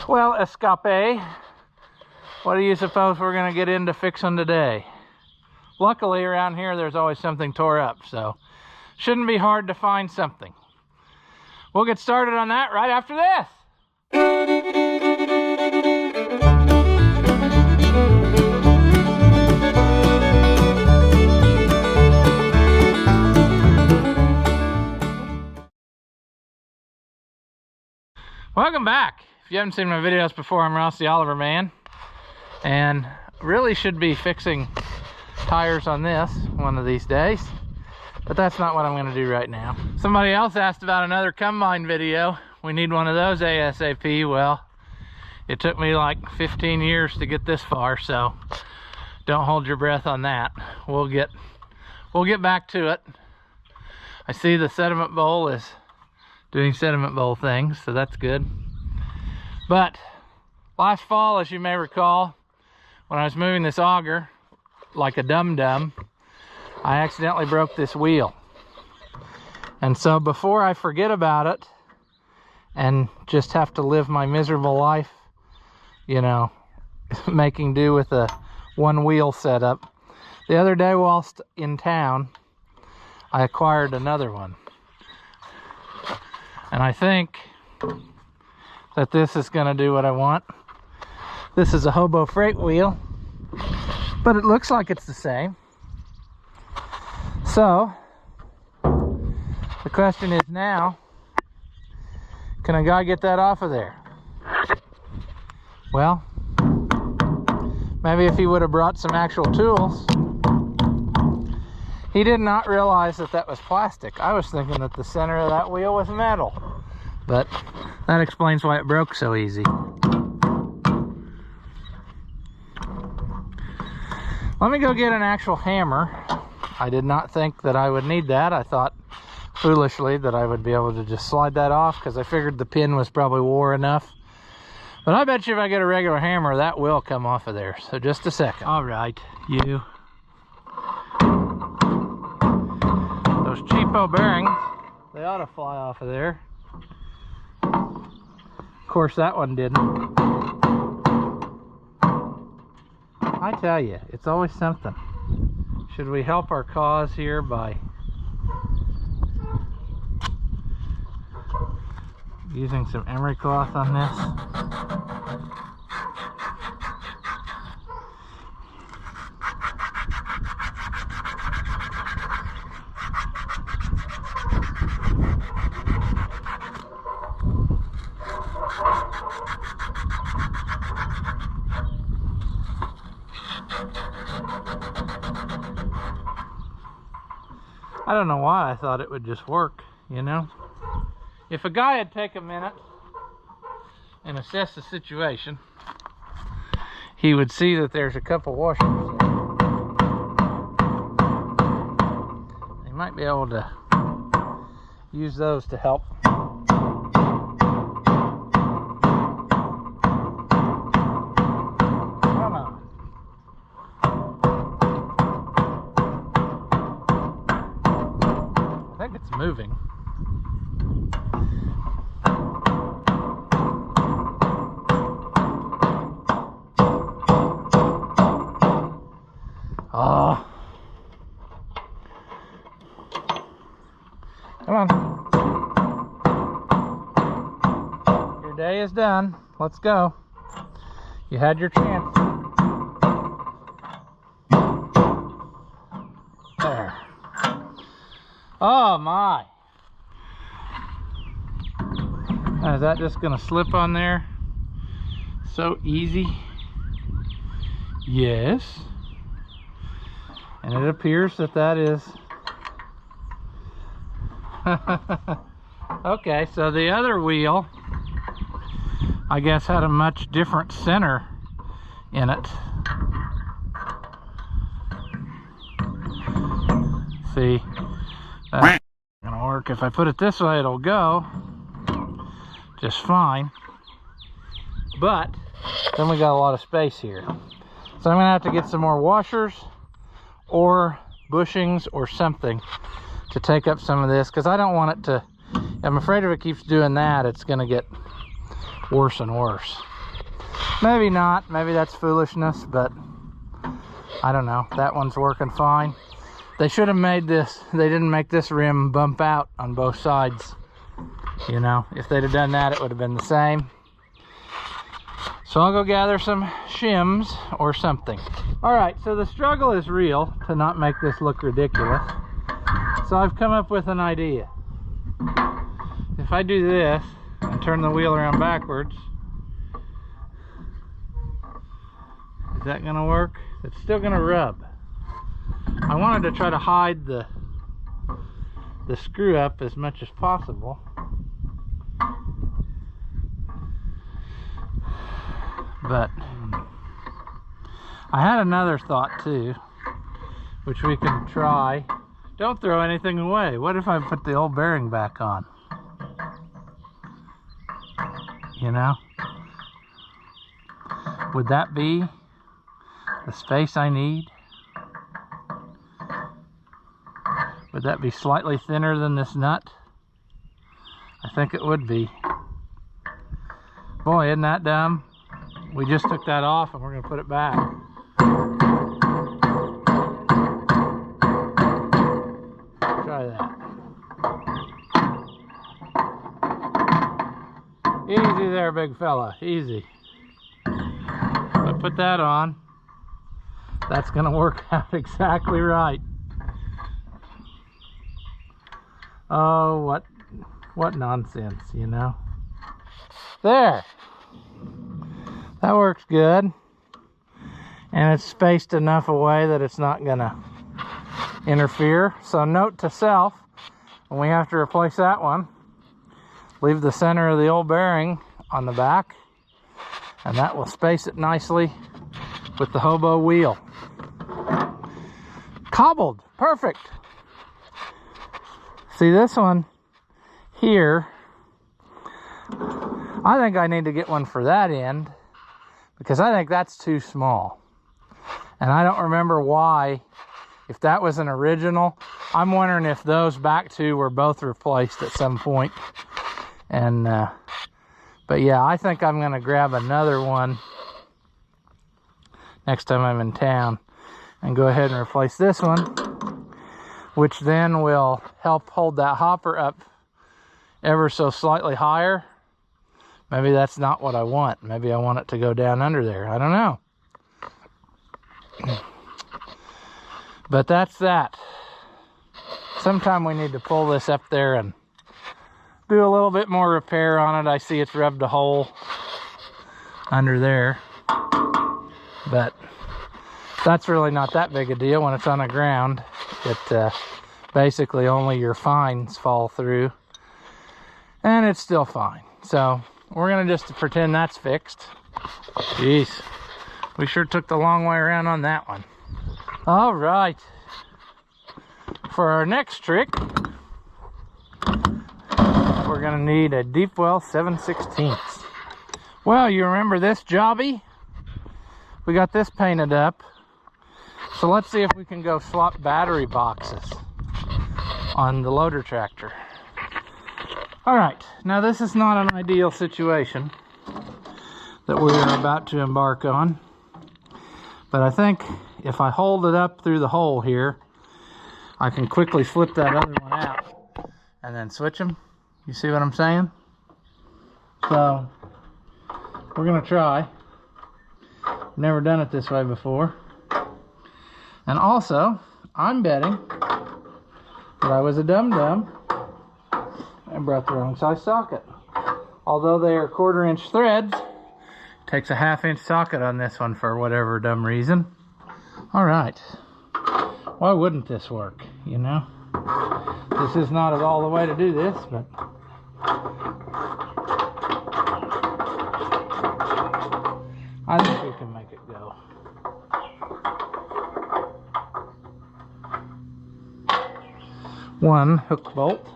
Well, escape, what do you suppose we're going to get into fixing today? Luckily, around here, there's always something tore up, so shouldn't be hard to find something. We'll get started on that right after this. Welcome back. If you haven't seen my videos before, I'm Ross the Oliver Man, and really should be fixing tires on this one of these days, but that's not what I'm going to do right now. Somebody else asked about another combine video. We need one of those ASAP. Well, it took me like 15 years to get this far, so don't hold your breath on that. We'll get back to it. I see the sediment bowl is doing sediment bowl things, so that's good. But last fall, as you may recall, when I was moving this auger like a dum-dum, I accidentally broke this wheel. And so before I forget about it and just have to live my miserable life, you know, making do with a one wheel setup, the other day whilst in town, I acquired another one. And I think that this is going to do what I want. This is a hobo freight wheel, but it looks like it's the same. So the question is now, can a guy get that off of there? Well, maybe if he would have brought some actual tools. He did not realize that that was plastic. I was thinking that the center of that wheel was metal, but that explains why it broke so easy. Let me go get an actual hammer. I did not think that I would need that. I thought foolishly that I would be able to just slide that off because I figured the pin was probably wore enough. But I bet you if I get a regular hammer, that will come off of there. So just a second. All right, you. Those cheapo bearings, they ought to fly off of there. Of course, that one didn't. I tell you, it's always something. Should we help our cause here by using some emery cloth on this? I don't know why I thought it would just work, you know? If a guy had taken a minute and assessed the situation, he would see that there's a couple washers there. He might be able to use those to help. It's moving. Oh. Come on. Your day is done. Let's go. You had your chance. There. Oh my. Is that just gonna slip on there? So easy. Yes. And it appears that that is. Okay, so the other wheel, I guess, had a much different center in it. See, that's gonna work. If I put it this way, it'll go just fine. But then we got a lot of space here. So I'm gonna have to get some more washers or bushings or something to take up some of this, because I don't want it to, I'm afraid if it keeps doing that, it's gonna get worse and worse. Maybe not, maybe that's foolishness, but I don't know. That one's working fine. They should have made this, they didn't make this rim bump out on both sides. You know, if they'd have done that, it would have been the same. So I'll go gather some shims or something. All right, so the struggle is real to not make this look ridiculous. So I've come up with an idea. If I do this and turn the wheel around backwards, is that gonna work? It's still gonna rub. I wanted to try to hide the screw up as much as possible. But I had another thought too, which we can try. Don't throw anything away. What if I put the old bearing back on? You know? Would that be the space I need? Would that be slightly thinner than this nut? I think it would be. Boy, isn't that dumb? We just took that off and we're gonna put it back. Try that. Easy there, big fella, easy. But put that on. That's gonna work out exactly right. Oh, what nonsense, you know? There. That works good. And it's spaced enough away that it's not gonna interfere. So note to self, when we have to replace that one, leave the center of the old bearing on the back, and that will space it nicely with the hobo wheel. Cobbled, perfect. See this one here, I think I need to get one for that end because I think that's too small. And I don't remember why, if that was an original, I'm wondering if those back two were both replaced at some point. And, but yeah, I think I'm gonna grab another one next time I'm in town and go ahead and replace this one, which then will help hold that hopper up ever so slightly higher. Maybe that's not what I want. Maybe I want it to go down under there. I don't know. But that's that. Sometime we need to pull this up there and do a little bit more repair on it. I see it's rubbed a hole under there. But that's really not that big a deal when it's on the ground. It basically only your fines fall through. And it's still fine. So we're gonna just pretend that's fixed. Jeez, we sure took the long way around on that one. All right, for our next trick, we're gonna need a deep well 7/16. Well, you remember this jobby? We got this painted up. So let's see if we can go swap battery boxes on the loader tractor. All right, now this is not an ideal situation that we are about to embark on, but I think if I hold it up through the hole here, I can quickly flip that other one out and then switch them. You see what I'm saying? So we're gonna try. Never done it this way before. And also, I'm betting that I was a dum-dum and brought the wrong size socket. Although they are 1/4 inch threads, it takes a 1/2 inch socket on this one for whatever dumb reason. All right, why wouldn't this work, you know? This is not at all the way to do this, but I think we can make it go. One hook bolt.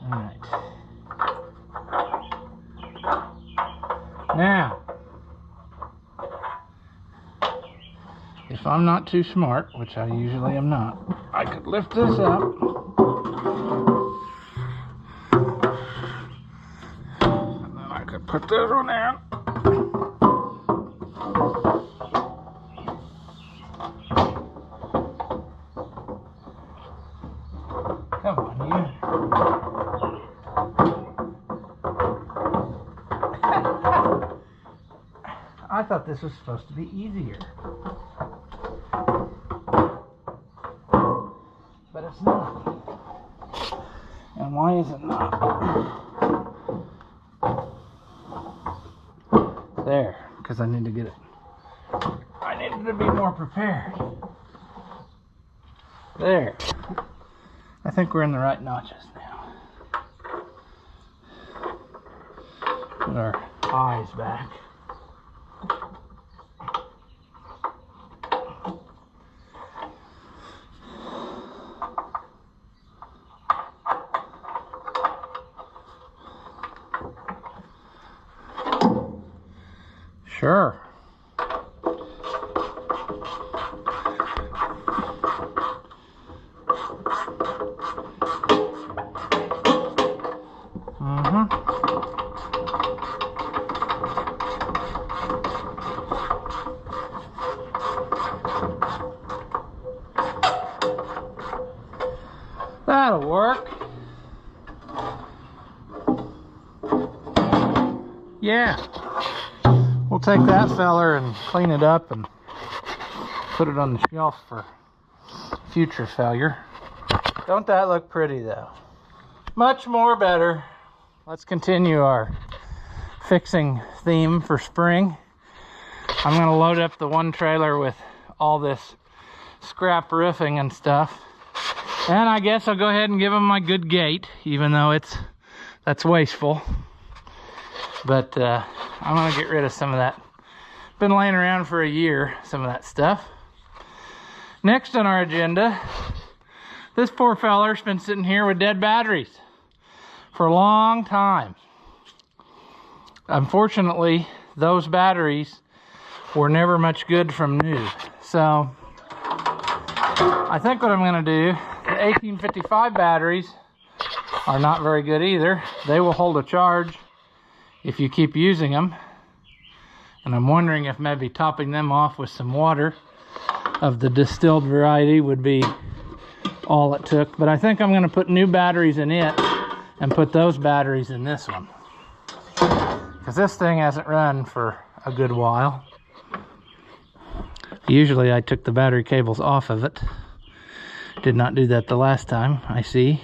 Alright. Now, if I'm not too smart, which I usually am not, I could lift this up. And then I could put this one in. Come on, you. I thought this was supposed to be easier. But it's not. And why is it not? There, because I need to get it. I needed to be more prepared. There. I think we're in the right notches now. Put our eyes back. Sure. That'll work. Yeah. We'll take that feller and clean it up and put it on the shelf for future failure. Don't that look pretty though? Much more better. Let's continue our fixing theme for spring. I'm gonna load up the one trailer with all this scrap roofing and stuff. And I guess I'll go ahead and give them my good gate, even though that's wasteful. But I'm gonna get rid of some of that. Been laying around for a year, some of that stuff. Next on our agenda, this poor feller's been sitting here with dead batteries for a long time. Unfortunately, those batteries were never much good from new. So I think what I'm gonna do, the 1855 batteries are not very good either. They will hold a charge if you keep using them. And I'm wondering if maybe topping them off with some water of the distilled variety would be all it took. But I think I'm gonna put new batteries in it and put those batteries in this one, because this thing hasn't run for a good while. Usually I took the battery cables off of it. Did not do that the last time, I see.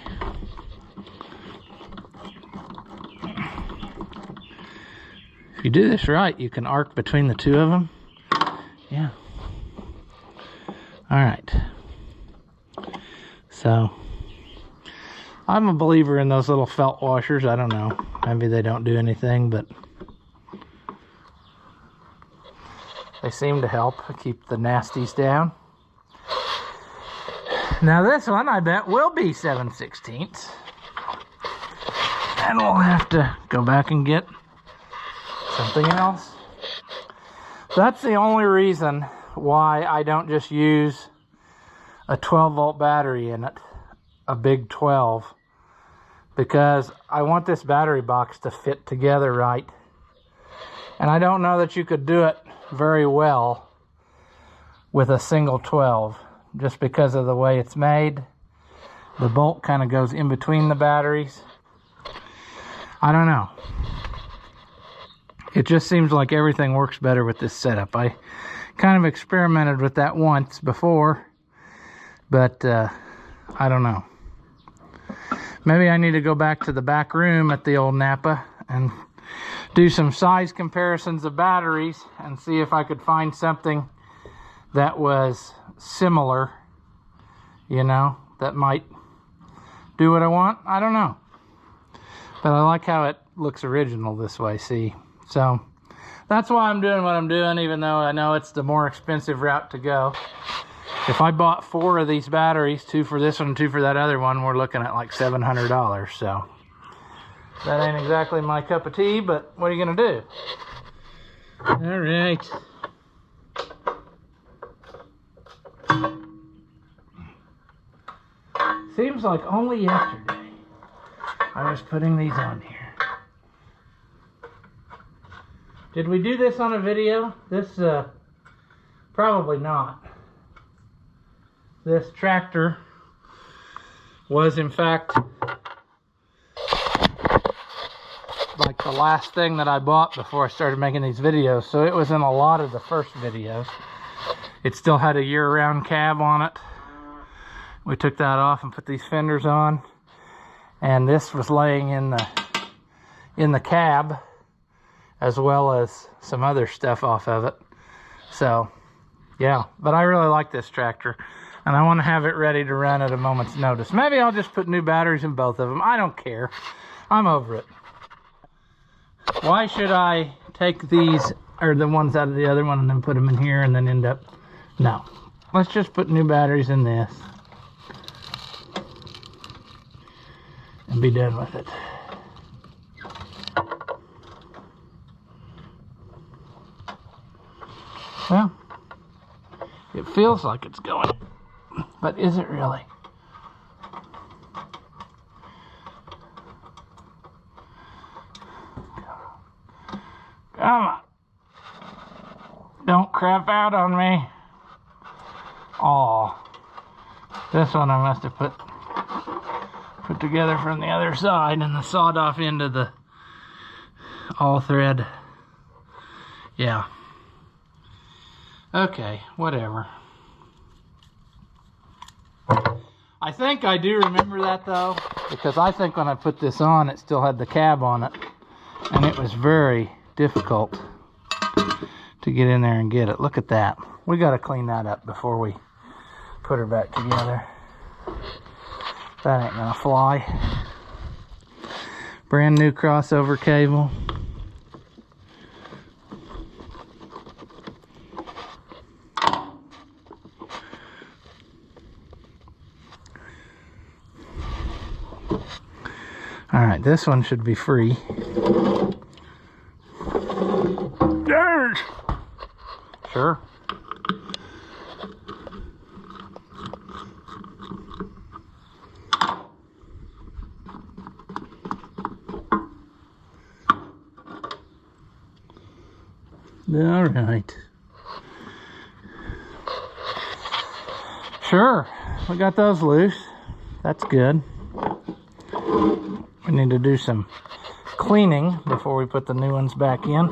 If you do this right, you can arc between the two of them. Yeah. All right. So, I'm a believer in those little felt washers. I don't know. Maybe they don't do anything, but they seem to help keep the nasties down. Now this one, I bet, will be 7/16. And we'll have to go back and get something else. That's the only reason why I don't just use a 12-volt battery in it, a big 12, because I want this battery box to fit together right. And I don't know that you could do it very well with a single 12, just because of the way it's made. The bolt kind of goes in between the batteries. I don't know. It just seems like everything works better with this setup. I kind of experimented with that once before, but I don't know. Maybe I need to go back to the back room at the old Napa and do some size comparisons of batteries and see if I could find something that was similar, you know, that might do what I want. I don't know. But I like how it looks original this way, see? So that's why I'm doing what I'm doing, even though I know it's the more expensive route to go. If I bought 4 of these batteries, 2 for this one and 2 for that other one, we're looking at like $700. So that ain't exactly my cup of tea, but what are you gonna do? All right. seems like only yesterday I was putting these on here. Did we do this on a video? This, probably not. This tractor was in fact like the last thing that I bought before I started making these videos. So it was in a lot of the first videos. It still had a year-round cab on it. We took that off and put these fenders on. And this was laying in the cab, as well as some other stuff off of it. So yeah, but I really like this tractor, and I want to have it ready to run at a moment's notice. Maybe I'll just put new batteries in both of them. I don't care. I'm over it. Why should I take these, or the ones out of the other one, and then put them in here and then end up... No. Let's just put new batteries in this and be done with it. Well, it feels like it's going, but is it really? Come on. Don't crap out on me. Aw. This one I must have put together from the other side, and the sawed off end of the all thread. Yeah. Okay, whatever. I think I do remember that though, because I think when I put this on, it still had the cab on it, and it was very difficult to get in there and get it. Look at that. We got to clean that up before we put her back together. That ain't gonna fly. Brand new crossover cable. All right, this one should be free. Yes! Sure. All right. Sure, we got those loose. That's good. We need to do some cleaning before we put the new ones back in.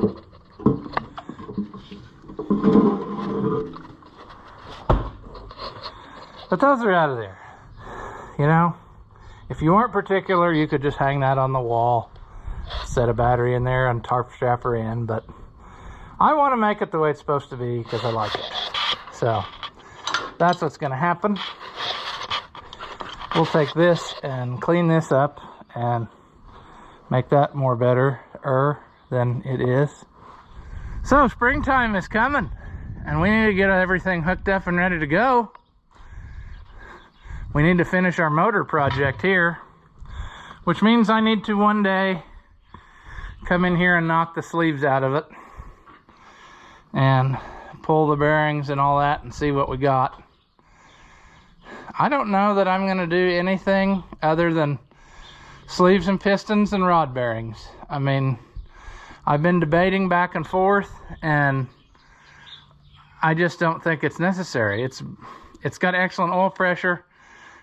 But those are out of there. You know, if you weren't particular, you could just hang that on the wall, set a battery in there and tarp strap her in, but I want to make it the way it's supposed to be because I like it. So that's what's going to happen. We'll take this and clean this up and make that more better than it is. So springtime is coming, and we need to get everything hooked up and ready to go. We need to finish our motor project here, which means I need to one day come in here and knock the sleeves out of it and pull the bearings and all that and see what we got. I don't know that I'm going to do anything other than sleeves and pistons and rod bearings. I mean, I've been debating back and forth, and I just don't think it's necessary. It's got excellent oil pressure.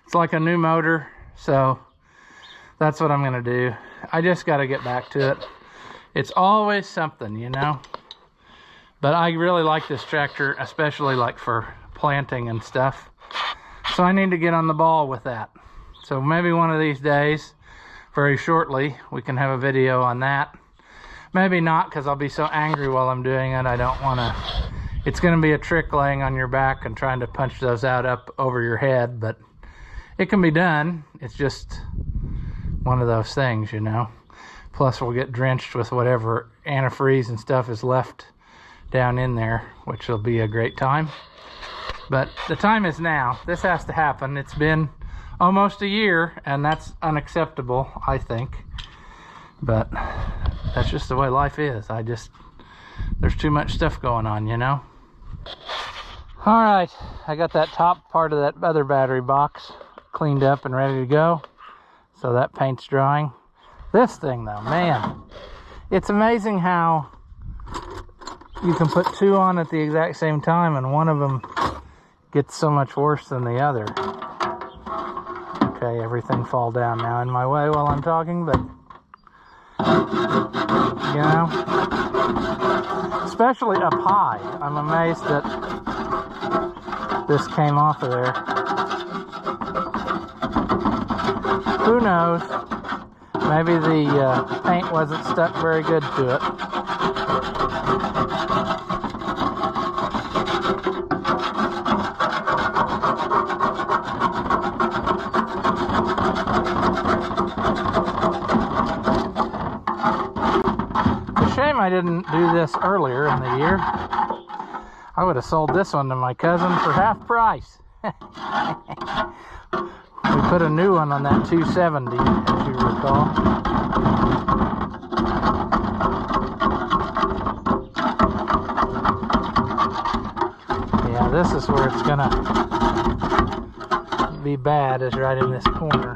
It's like a new motor, so that's what I'm going to do. I just got to get back to it. It's always something, you know. But I really like this tractor, especially like for planting and stuff. So I need to get on the ball with that. So maybe one of these days, very shortly, we can have a video on that. Maybe not, because I'll be so angry while I'm doing it. I don't want to. It's going to be a trick laying on your back and trying to punch those out up over your head, but it can be done. It's just one of those things, you know. Plus we'll get drenched with whatever antifreeze and stuff is left down in there, which will be a great time. But the time is now. This has to happen. It's been almost a year, and that's unacceptable, I think. But that's just the way life is. There's too much stuff going on, you know. All right, I got that top part of that other battery box cleaned up and ready to go. So that paint's drying. This thing though, man, it's amazing how you can put two on at the exact same time and one of them gets so much worse than the other. Okay, everything fall down now in my way while I'm talking, but you know, especially up high, I'm amazed that this came off of there. Who knows? Maybe the paint wasn't stuck very good to it. It's a shame I didn't do this earlier in the year. I would have sold this one to my cousin for half price. We put a new one on that 270, as you recall. Yeah, this is where it's gonna be bad, is right in this corner.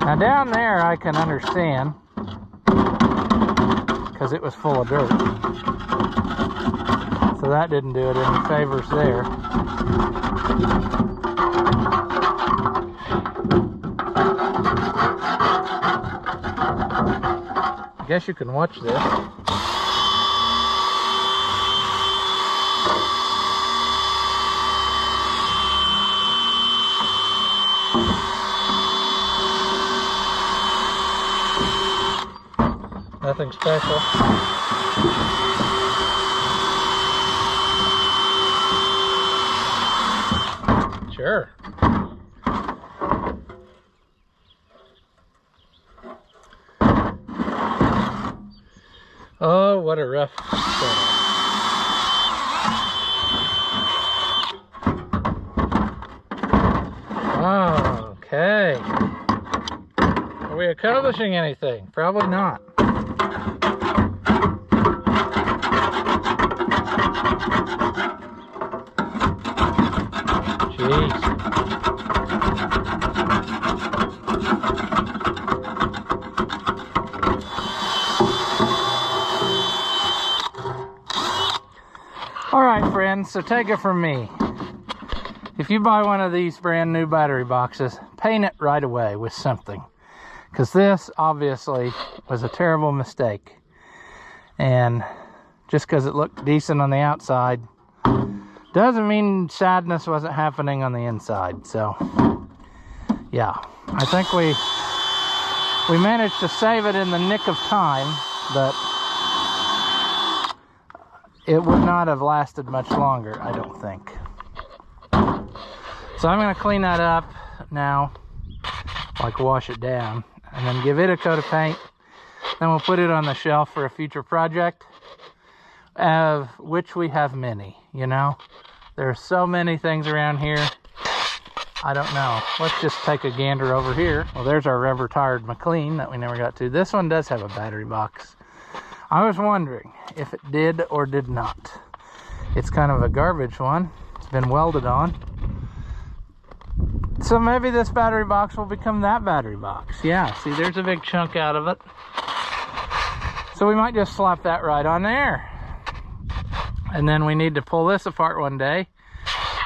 Now down there I can understand, because it was full of dirt. So that didn't do it any favors there. I guess you can watch this. Nothing special. Sure. Oh, what a rough setup. Oh, okay. Are we accomplishing anything? Probably not. Jeez. All right, friends, so take it from me. If you buy one of these brand new battery boxes, paint it right away with something. Because this, obviously, was a terrible mistake. And just because it looked decent on the outside, doesn't mean sadness wasn't happening on the inside. So, yeah, I think we managed to save it in the nick of time, but it would not have lasted much longer, I don't think. So I'm going to clean that up now, like wash it down, and then give it a coat of paint. Then we'll put it on the shelf for a future project, of which we have many, you know. There are so many things around here. I don't know. Let's just take a gander over here. Well, there's our rubber-tired McLean that we never got to. This one does have a battery box. I was wondering if it did or did not. It's kind of a garbage one. It's been welded on. So maybe this battery box will become that battery box. Yeah, see, there's a big chunk out of it. So we might just slap that right on there. And then we need to pull this apart one day.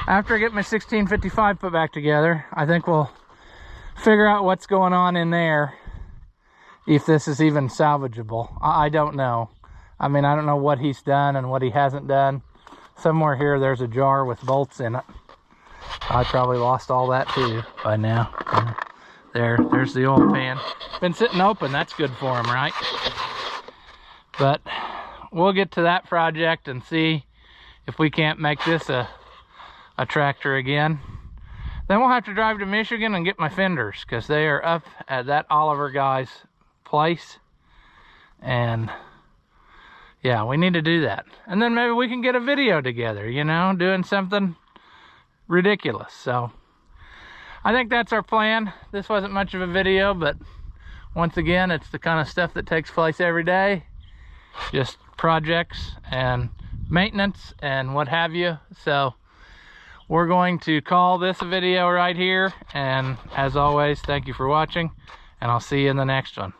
After I get my 1655 put back together, I think we'll figure out what's going on in there. If this is even salvageable. I don't know. I mean, I don't know what he's done and what he hasn't done. Somewhere here there's a jar with bolts in it. I probably lost all that too by now. There's the oil pan. Been sitting open, that's good for him, right? But we'll get to that project and see if we can't make this a tractor again. Then we'll have to drive to Michigan and get my fenders, because they are up at that Oliver guy's place. And yeah, we need to do that. And then maybe we can get a video together, you know, doing something ridiculous. So I think that's our plan. This wasn't much of a video, but once again, it's the kind of stuff that takes place every day, just projects and maintenance and what have you. So we're going to call this a video right here, and as always, thank you for watching, and I'll see you in the next one.